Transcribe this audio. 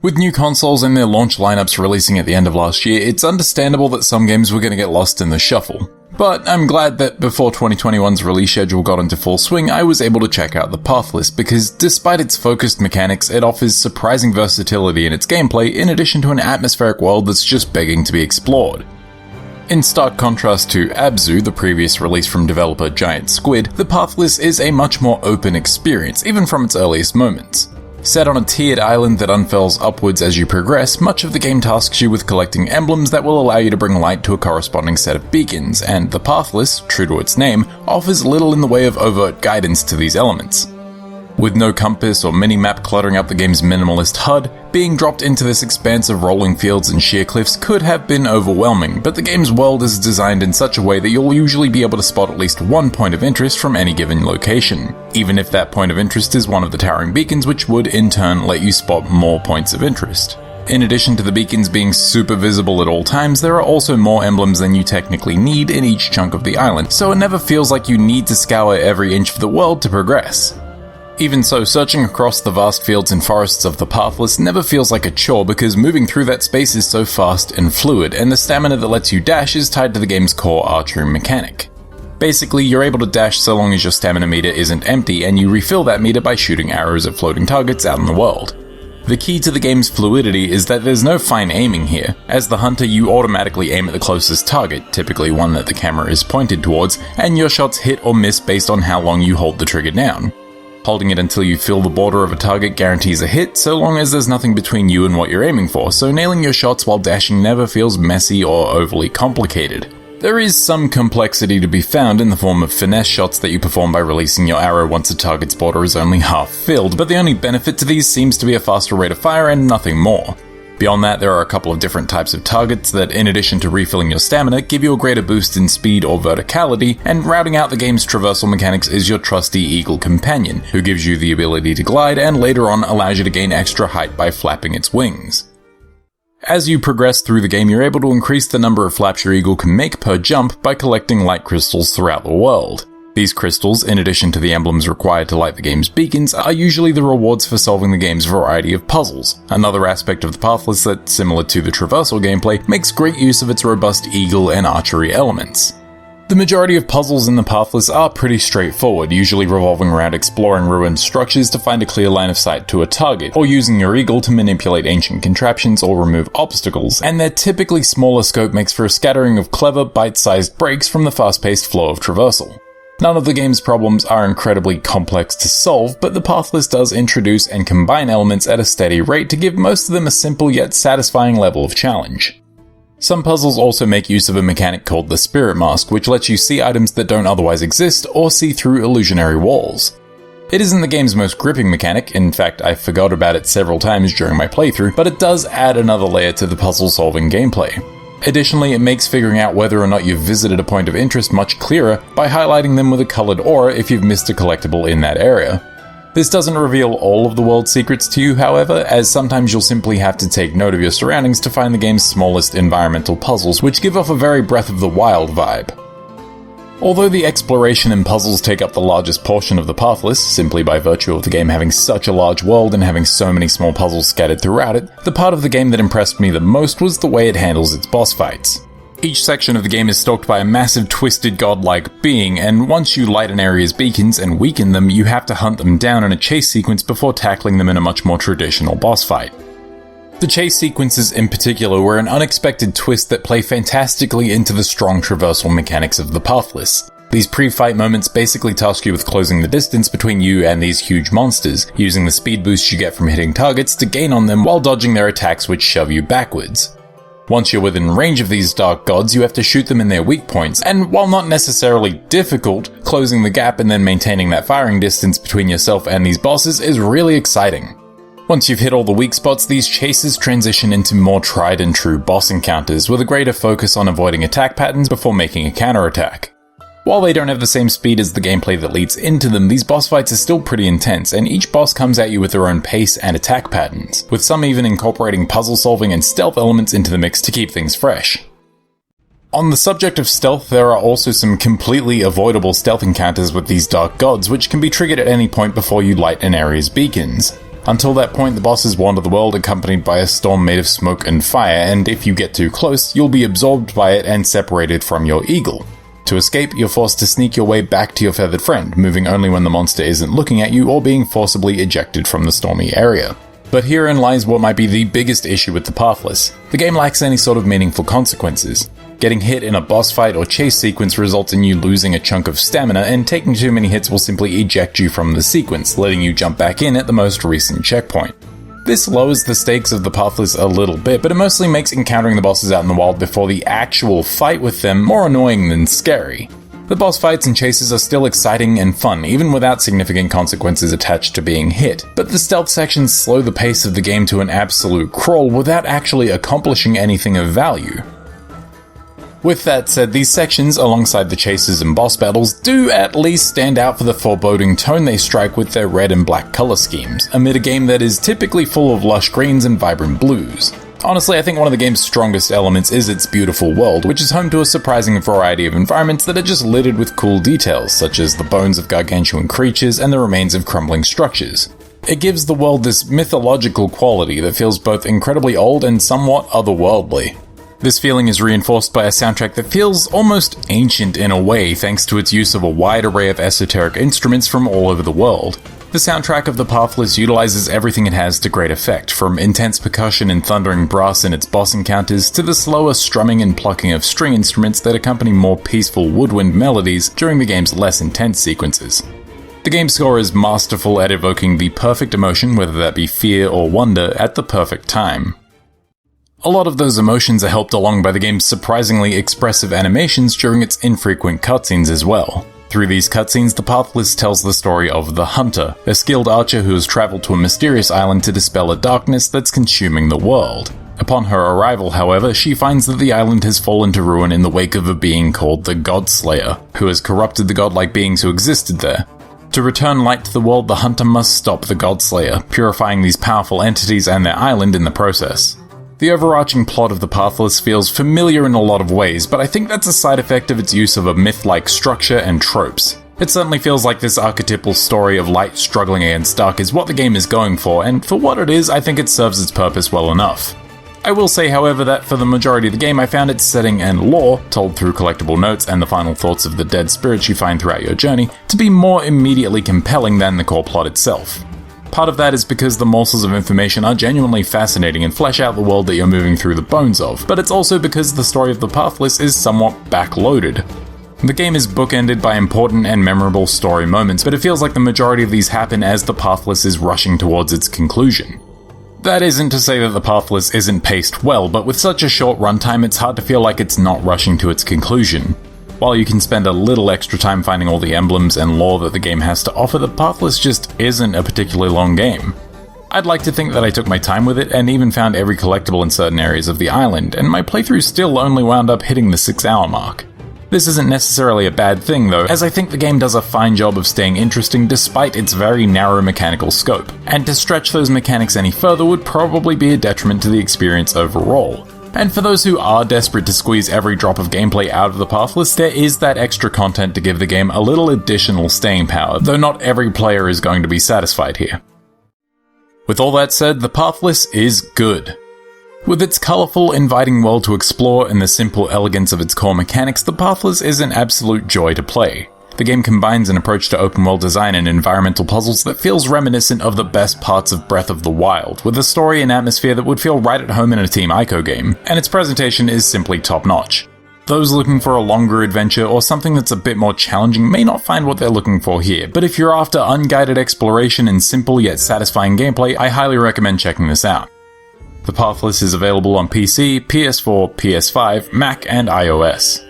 With new consoles and their launch lineups releasing at the end of last year, it's understandable that some games were going to get lost in the shuffle. But I'm glad that before 2021's release schedule got into full swing, I was able to check out the Pathless, because despite its focused mechanics, it offers surprising versatility in its gameplay in addition to an atmospheric world that's just begging to be explored. In stark contrast to Abzu, the previous release from developer Giant Squid, the Pathless is a much more open experience, even from its earliest moments. Set on a tiered island that unfurls upwards as you progress, much of the game tasks you with collecting emblems that will allow you to bring light to a corresponding set of beacons, and the Pathless, true to its name, offers little in the way of overt guidance to these elements. With no compass or mini-map cluttering up the game's minimalist HUD, being dropped into this expanse of rolling fields and sheer cliffs could have been overwhelming, but the game's world is designed in such a way that you'll usually be able to spot at least one point of interest from any given location, even if that point of interest is one of the towering beacons, which would in turn let you spot more points of interest. In addition to the beacons being super visible at all times, there are also more emblems than you technically need in each chunk of the island, so it never feels like you need to scour every inch of the world to progress. Even so, searching across the vast fields and forests of the Pathless never feels like a chore because moving through that space is so fast and fluid, and the stamina that lets you dash is tied to the game's core archery mechanic. Basically, you're able to dash so long as your stamina meter isn't empty, and you refill that meter by shooting arrows at floating targets out in the world. The key to the game's fluidity is that there's no fine aiming here. As the hunter, you automatically aim at the closest target, typically one that the camera is pointed towards, and your shots hit or miss based on how long you hold the trigger down. Holding it until you feel the border of a target guarantees a hit, so long as there's nothing between you and what you're aiming for, so nailing your shots while dashing never feels messy or overly complicated. There is some complexity to be found in the form of finesse shots that you perform by releasing your arrow once a target's border is only half filled, but the only benefit to these seems to be a faster rate of fire and nothing more. Beyond that, there are a couple of different types of targets that, in addition to refilling your stamina, give you a greater boost in speed or verticality, and rounding out the game's traversal mechanics is your trusty Eagle Companion, who gives you the ability to glide and later on allows you to gain extra height by flapping its wings. As you progress through the game, you're able to increase the number of flaps your eagle can make per jump by collecting light crystals throughout the world. These crystals, in addition to the emblems required to light the game's beacons, are usually the rewards for solving the game's variety of puzzles. Another aspect of the Pathless that, similar to the traversal gameplay, makes great use of its robust eagle and archery elements. The majority of puzzles in the Pathless are pretty straightforward, usually revolving around exploring ruined structures to find a clear line of sight to a target, or using your eagle to manipulate ancient contraptions or remove obstacles, and their typically smaller scope makes for a scattering of clever, bite-sized breaks from the fast-paced flow of traversal. None of the game's problems are incredibly complex to solve, but the Pathless does introduce and combine elements at a steady rate to give most of them a simple yet satisfying level of challenge. Some puzzles also make use of a mechanic called the Spirit Mask, which lets you see items that don't otherwise exist or see through illusionary walls. It isn't the game's most gripping mechanic, in fact I forgot about it several times during my playthrough, but it does add another layer to the puzzle-solving gameplay. Additionally, it makes figuring out whether or not you've visited a point of interest much clearer by highlighting them with a colored aura if you've missed a collectible in that area. This doesn't reveal all of the world's secrets to you, however, as sometimes you'll simply have to take note of your surroundings to find the game's smallest environmental puzzles, which give off a very Breath of the Wild vibe. Although the exploration and puzzles take up the largest portion of the Pathless, simply by virtue of the game having such a large world and having so many small puzzles scattered throughout it, the part of the game that impressed me the most was the way it handles its boss fights. Each section of the game is stalked by a massive twisted godlike being, and once you light an area's beacons and weaken them, you have to hunt them down in a chase sequence before tackling them in a much more traditional boss fight. The chase sequences in particular were an unexpected twist that play fantastically into the strong traversal mechanics of the Pathless. These pre-fight moments basically task you with closing the distance between you and these huge monsters, using the speed boost you get from hitting targets to gain on them while dodging their attacks which shove you backwards. Once you're within range of these dark gods, you have to shoot them in their weak points, and while not necessarily difficult, closing the gap and then maintaining that firing distance between yourself and these bosses is really exciting. Once you've hit all the weak spots, these chases transition into more tried and true boss encounters, with a greater focus on avoiding attack patterns before making a counterattack. While they don't have the same speed as the gameplay that leads into them, these boss fights are still pretty intense, and each boss comes at you with their own pace and attack patterns, with some even incorporating puzzle solving and stealth elements into the mix to keep things fresh. On the subject of stealth, there are also some completely avoidable stealth encounters with these dark gods, which can be triggered at any point before you light an area's beacons. Until that point, the bosses wander the world accompanied by a storm made of smoke and fire, and if you get too close, you'll be absorbed by it and separated from your eagle. To escape, you're forced to sneak your way back to your feathered friend, moving only when the monster isn't looking at you or being forcibly ejected from the stormy area. But herein lies what might be the biggest issue with the Pathless. The game lacks any sort of meaningful consequences. Getting hit in a boss fight or chase sequence results in you losing a chunk of stamina, and taking too many hits will simply eject you from the sequence, letting you jump back in at the most recent checkpoint. This lowers the stakes of the Pathless a little bit, but it mostly makes encountering the bosses out in the wild before the actual fight with them more annoying than scary. The boss fights and chases are still exciting and fun, even without significant consequences attached to being hit, but the stealth sections slow the pace of the game to an absolute crawl without actually accomplishing anything of value. With that said, these sections, alongside the chases and boss battles, do at least stand out for the foreboding tone they strike with their red and black color schemes, amid a game that is typically full of lush greens and vibrant blues. Honestly, I think one of the game's strongest elements is its beautiful world, which is home to a surprising variety of environments that are just littered with cool details, such as the bones of gargantuan creatures and the remains of crumbling structures. It gives the world this mythological quality that feels both incredibly old and somewhat otherworldly. This feeling is reinforced by a soundtrack that feels almost ancient in a way, thanks to its use of a wide array of esoteric instruments from all over the world. The soundtrack of the Pathless utilizes everything it has to great effect, from intense percussion and thundering brass in its boss encounters to the slower strumming and plucking of string instruments that accompany more peaceful woodwind melodies during the game's less intense sequences. The game score is masterful at evoking the perfect emotion, whether that be fear or wonder, at the perfect time. A lot of those emotions are helped along by the game's surprisingly expressive animations during its infrequent cutscenes as well. Through these cutscenes, the Pathless tells the story of the Hunter, a skilled archer who has traveled to a mysterious island to dispel a darkness that's consuming the world. Upon her arrival, however, she finds that the island has fallen to ruin in the wake of a being called the Godslayer, who has corrupted the godlike beings who existed there. To return light to the world, the Hunter must stop the Godslayer, purifying these powerful entities and their island in the process. The overarching plot of the Pathless feels familiar in a lot of ways, but I think that's a side effect of its use of a myth-like structure and tropes. It certainly feels like this archetypal story of light struggling against dark is what the game is going for, and for what it is, I think it serves its purpose well enough. I will say, however, that for the majority of the game, I found its setting and lore, told through collectible notes and the final thoughts of the dead spirits you find throughout your journey, to be more immediately compelling than the core plot itself. Part of that is because the morsels of information are genuinely fascinating and flesh out the world that you're moving through the bones of, but it's also because the story of the Pathless is somewhat backloaded. The game is bookended by important and memorable story moments, but it feels like the majority of these happen as the Pathless is rushing towards its conclusion. That isn't to say that the Pathless isn't paced well, but with such a short runtime, it's hard to feel like it's not rushing to its conclusion. While you can spend a little extra time finding all the emblems and lore that the game has to offer, the Pathless just isn't a particularly long game. I'd like to think that I took my time with it and even found every collectible in certain areas of the island, and my playthrough still only wound up hitting the 6-hour mark. This isn't necessarily a bad thing though, as I think the game does a fine job of staying interesting despite its very narrow mechanical scope, and to stretch those mechanics any further would probably be a detriment to the experience overall. And for those who are desperate to squeeze every drop of gameplay out of the Pathless, there is that extra content to give the game a little additional staying power, though not every player is going to be satisfied here. With all that said, the Pathless is good. With its colourful, inviting world to explore and the simple elegance of its core mechanics, the Pathless is an absolute joy to play. The game combines an approach to open world design and environmental puzzles that feels reminiscent of the best parts of Breath of the Wild, with a story and atmosphere that would feel right at home in a Team Ico game, and its presentation is simply top-notch. Those looking for a longer adventure or something that's a bit more challenging may not find what they're looking for here, but if you're after unguided exploration and simple yet satisfying gameplay, I highly recommend checking this out. The Pathless is available on PC, PS4, PS5, Mac, and iOS.